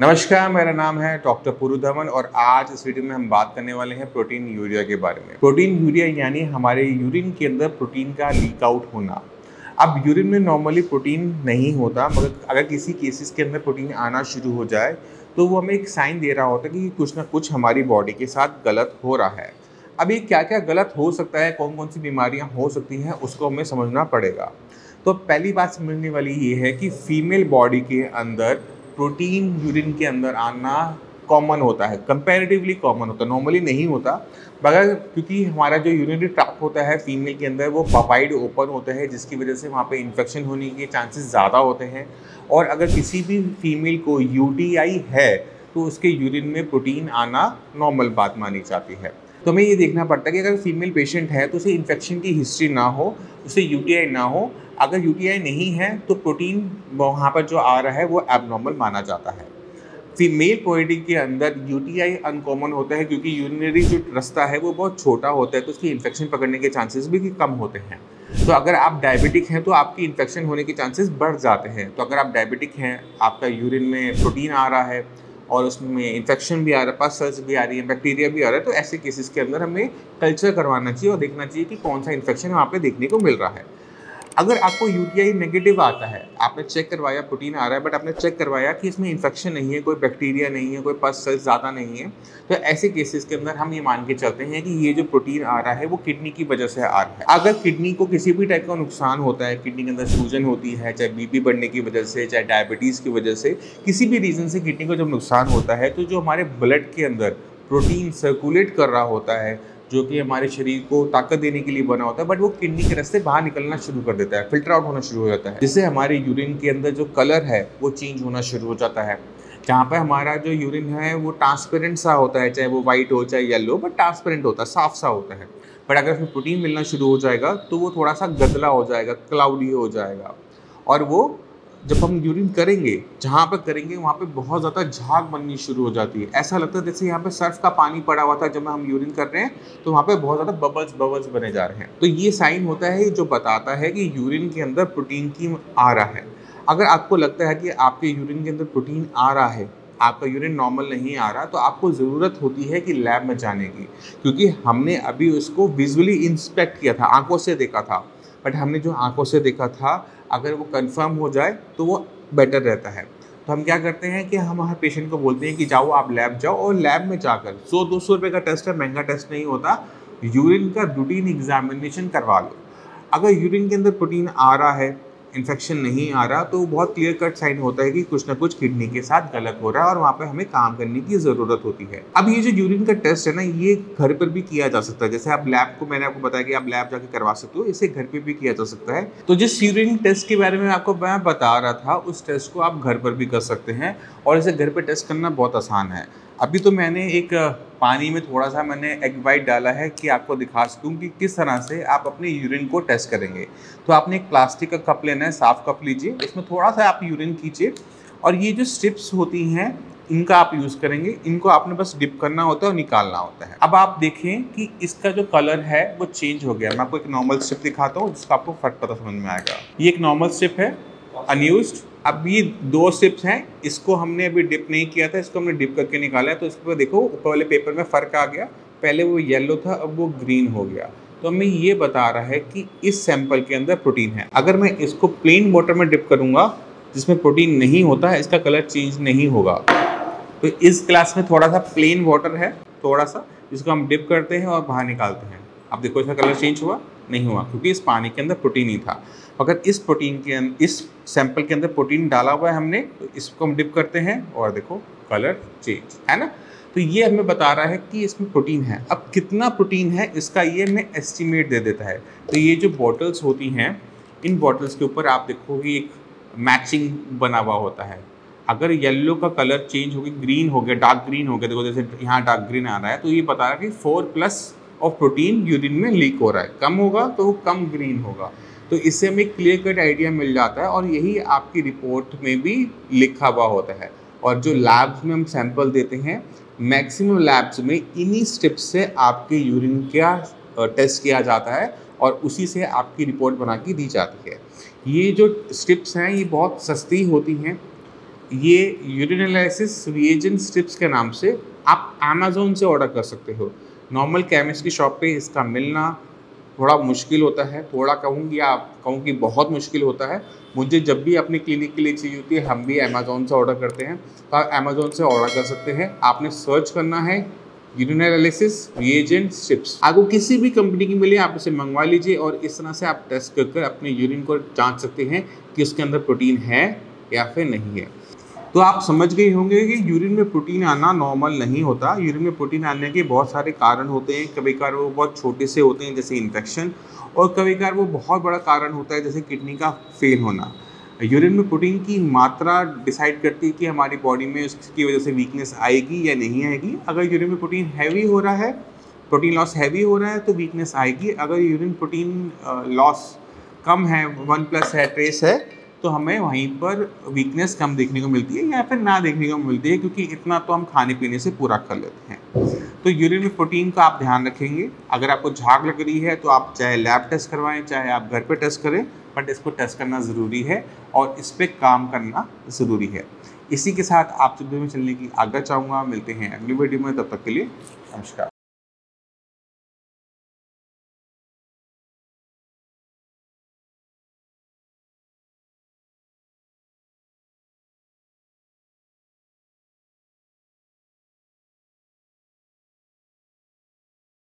नमस्कार, मेरा नाम है डॉक्टर पुरु धवन और आज इस वीडियो में हम बात करने वाले हैं प्रोटीन यूरिया के बारे में। प्रोटीन यूरिया यानी हमारे यूरिन के अंदर प्रोटीन का लीक आउट होना। अब यूरिन में नॉर्मली प्रोटीन नहीं होता, मगर अगर किसी केसेस के अंदर प्रोटीन आना शुरू हो जाए तो वो हमें एक साइन दे रहा होता है कि कुछ ना कुछ हमारी बॉडी के साथ गलत हो रहा है। अब ये क्या क्या गलत हो सकता है, कौन कौन सी बीमारियाँ हो सकती हैं, उसको हमें समझना पड़ेगा। तो पहली बात समझने वाली ये है कि फीमेल बॉडी के अंदर प्रोटीन यूरिन के अंदर आना कॉमन होता है, कंपैरेटिवली कॉमन होता है, नॉर्मली नहीं होता। मगर क्योंकि हमारा जो यूरिनरी ट्रैक्ट होता है फीमेल के अंदर वो वाइड ओपन होता है, जिसकी वजह से वहाँ पे इन्फेक्शन होने के चांसेस ज़्यादा होते हैं। और अगर किसी भी फीमेल को यूटीआई है तो उसके यूरिन में प्रोटीन आना नॉर्मल बात मानी जाती है। तो हमें ये देखना पड़ता है कि अगर फीमेल पेशेंट है तो उसे इन्फेक्शन की हिस्ट्री ना हो, उसे यूटीआई ना हो। अगर यूटीआई नहीं है तो प्रोटीन वहाँ पर जो आ रहा है वो एबनॉर्मल माना जाता है। फीमेल बॉडी के अंदर यूटीआई अनकॉमन होता है क्योंकि यूरिनरी जो रास्ता है वो बहुत छोटा होता है, तो उसकी इन्फेक्शन पकड़ने के चांसेस भी कम होते हैं। तो अगर आप डायबिटिक हैं तो आपकी इन्फेक्शन होने के चांसेस बढ़ जाते हैं। तो अगर आप डायबिटिक हैं, आपका यूरिन में प्रोटीन आ रहा है और उसमें इन्फेक्शन भी आ रहा है, पस सेल्स भी आ रही है, बैक्टीरिया भी आ रहा है, तो ऐसे केसेस के अंदर हमें कल्चर करवाना चाहिए और देखना चाहिए कि कौन सा इन्फेक्शन वहाँ पे देखने को मिल रहा है। अगर आपको यूटीआई नेगेटिव आता है, आपने चेक करवाया प्रोटीन आ रहा है, बट आपने चेक करवाया कि इसमें इन्फेक्शन नहीं है, कोई बैक्टीरिया नहीं है, कोई पस सेल्स ज़्यादा नहीं है, तो ऐसे केसेस के अंदर हम ये मान के चलते हैं कि ये जो प्रोटीन आ रहा है वो किडनी की वजह से आ रहा है। अगर किडनी को किसी भी टाइप का नुकसान होता है, किडनी के अंदर सूजन होती है, चाहे बीपी बढ़ने की वजह से, चाहे डायबिटीज़ की वजह से, किसी भी रीज़न से किडनी को जब नुकसान होता है तो जो हमारे ब्लड के अंदर प्रोटीन सर्कुलेट कर रहा होता है, जो कि हमारे शरीर को ताकत देने के लिए बना होता है, बट वो किडनी के रास्ते बाहर निकलना शुरू कर देता है, फिल्टर आउट होना शुरू हो जाता है, जिससे हमारे यूरिन के अंदर जो कलर है वो चेंज होना शुरू हो जाता है। जहाँ पर हमारा जो यूरिन है वो ट्रांसपेरेंट सा होता है, चाहे वो वाइट हो चाहे येलो, बट ट्रांसपेरेंट होता है, साफ सा होता है। बट अगर उसमें प्रोटीन मिलना शुरू हो जाएगा तो वो थोड़ा सा गदला हो जाएगा, क्लाउडी हो जाएगा। और वो जब हम यूरिन करेंगे, जहाँ पर करेंगे वहाँ पे बहुत ज़्यादा झाग बननी शुरू हो जाती है। ऐसा लगता है जैसे यहाँ पे सर्फ का पानी पड़ा हुआ था, जब हम यूरिन कर रहे हैं तो वहाँ पे बहुत ज़्यादा बबल्स बने जा रहे हैं। तो ये साइन होता है जो बताता है कि यूरिन के अंदर प्रोटीन की आ रहा है। अगर आपको लगता है कि आपके यूरिन के अंदर प्रोटीन आ रहा है, आपका यूरिन नॉर्मल नहीं आ रहा, तो आपको ज़रूरत होती है कि लैब में जाने की, क्योंकि हमने अभी उसको विजुअली इंस्पेक्ट किया था, आंखों से देखा था। बट हमने जो आंखों से देखा था, अगर वो कंफर्म हो जाए तो वो बेटर रहता है। तो हम क्या करते हैं कि हम हर पेशेंट को बोलते हैं कि जाओ आप लैब जाओ, और लैब में जाकर 100-200 रुपये का टेस्ट है, महंगा टेस्ट नहीं होता, यूरिन का रूटीन एग्जामिनेशन करवा लो। अगर यूरिन के अंदर प्रोटीन आ रहा है, इन्फेक्शन नहीं आ रहा, तो बहुत क्लियर कट साइन होता है कि कुछ ना कुछ किडनी के साथ गलत हो रहा है और वहाँ पे हमें काम करने की ज़रूरत होती है। अब ये जो यूरिन का टेस्ट है ना, ये घर पर भी किया जा सकता है। जैसे आप लैब को, मैंने आपको बताया कि आप लैब जाके करवा सकते हो, इसे घर पर भी किया जा सकता है। तो जिस यूरिन टेस्ट के बारे में आपको मैं बता रहा था, उस टेस्ट को आप घर पर भी कर सकते हैं और इसे घर पर टेस्ट करना बहुत आसान है। अभी तो मैंने एक पानी में थोड़ा सा मैंने एग वाइट डाला है कि आपको दिखा सकूँ कि किस तरह से आप अपने यूरिन को टेस्ट करेंगे। तो आपने एक प्लास्टिक का कप लेना है, साफ कप लीजिए, इसमें थोड़ा सा आप यूरिन कीजिए और ये जो स्ट्रिप्स होती हैं इनका आप यूज़ करेंगे। इनको आपने बस डिप करना होता है और निकालना होता है। अब आप देखें कि इसका जो कलर है वो चेंज हो गया। मैं आपको एक नॉर्मल स्ट्रिप दिखाता हूँ जिसका आपको फर्क पता समझ में आएगा। ये एक नॉर्मल स्ट्रिप है, अनयूज्ड। अब ये 2 स्ट्रिप्स हैं, इसको हमने अभी डिप नहीं किया था, इसको हमने डिप करके निकाला है। तो इस पर देखो ऊपर वाले पेपर में फ़र्क आ गया, पहले वो येलो था अब वो ग्रीन हो गया। तो हमें ये बता रहा है कि इस सैंपल के अंदर प्रोटीन है। अगर मैं इसको प्लेन वाटर में डिप करूँगा जिसमें प्रोटीन नहीं होता है, इसका कलर चेंज नहीं होगा। तो इस ग्लास में थोड़ा सा प्लेन वाटर है, थोड़ा सा, जिसको हम डिप करते हैं और बाहर निकालते हैं। अब देखो इसका कलर चेंज हुआ? नहीं हुआ, क्योंकि इस पानी के अंदर प्रोटीन ही था। अगर इस प्रोटीन के इस सैंपल के अंदर प्रोटीन डाला हुआ है हमने, तो इसको हम डिप करते हैं और देखो कलर चेंज है ना। तो ये हमें बता रहा है कि इसमें प्रोटीन है। अब कितना प्रोटीन है इसका ये हमें एस्टिमेट दे देता है। तो ये जो बॉटल्स होती हैं, इन बॉटल्स के ऊपर आप देखोगे एक मैचिंग बना हुआ होता है। अगर येलो का कलर चेंज हो गया, ग्रीन हो गया, डार्क ग्रीन हो गया, देखो जैसे यहाँ डार्क ग्रीन आ रहा है, तो ये बता रहा है कि 4+ ऑफ प्रोटीन यूरिन में लीक हो रहा है। कम होगा तो वो कम ग्रीन होगा। तो इससे हमें क्लियर कट आइडिया मिल जाता है और यही आपकी रिपोर्ट में भी लिखा हुआ होता है। और जो लैब्स में हम सैंपल देते हैं, मैक्सिमम लैब्स में इन्हीं स्टेप्स से आपके यूरिन का टेस्ट किया जाता है और उसी से आपकी रिपोर्ट बना के दी जाती है। ये जो स्ट्रिप्स हैं ये बहुत सस्ती होती हैं ये यूरिन एनालिसिस रिएजेंट स्ट्रिप्स के नाम से आप अमेज़न से ऑर्डर कर सकते हो। नॉर्मल केमिस्ट की शॉप पे इसका मिलना थोड़ा मुश्किल होता है, थोड़ा कहूँ कि बहुत मुश्किल होता है। मुझे जब भी अपनी क्लिनिक के लिए चाहिए होती है, हम भी अमेज़न से ऑर्डर करते हैं, तो आप अमेज़न से ऑर्डर कर सकते हैं। आपने सर्च करना है यूरिन एनालिसिस रिएजेंट स्ट्रिप्स, आपको किसी भी कंपनी की मिले, आप उसे मंगवा लीजिए और इस तरह से आप टेस्ट कर अपने यूरिन को जाँच सकते हैं कि उसके अंदर प्रोटीन है या फिर नहीं है। तो आप समझ गए होंगे कि यूरिन में प्रोटीन आना नॉर्मल नहीं होता। यूरिन में प्रोटीन आने के बहुत सारे कारण होते हैं। कभी-कभार वो बहुत छोटे से होते हैं जैसे इन्फेक्शन, और कभी-कभार वो बहुत बड़ा कारण होता है जैसे किडनी का फेल होना। यूरिन में प्रोटीन की मात्रा डिसाइड करती है कि हमारी बॉडी में उसकी वजह से वीकनेस आएगी या नहीं आएगी। अगर यूरिन में प्रोटीन हैवी हो रहा है, प्रोटीन लॉस हैवी हो रहा है तो वीकनेस आएगी। अगर यूरिन प्रोटीन लॉस कम है, 1+ है, ट्रेस है, तो हमें वहीं पर वीकनेस कम देखने को मिलती है या फिर ना देखने को मिलती है, क्योंकि इतना तो हम खाने पीने से पूरा कर लेते हैं। तो यूरिन में प्रोटीन का आप ध्यान रखेंगे। अगर आपको झाग लग रही है तो आप चाहे लैब टेस्ट करवाएं, चाहे आप घर पे टेस्ट करें, बट इसको टेस्ट करना ज़रूरी है और इस पर काम करना ज़रूरी है। इसी के साथ आपसे वीडियो में चलने की आज्ञा चाहूँगा। मिलते हैं अगली वीडियो में, तब तक के लिए नमस्कार।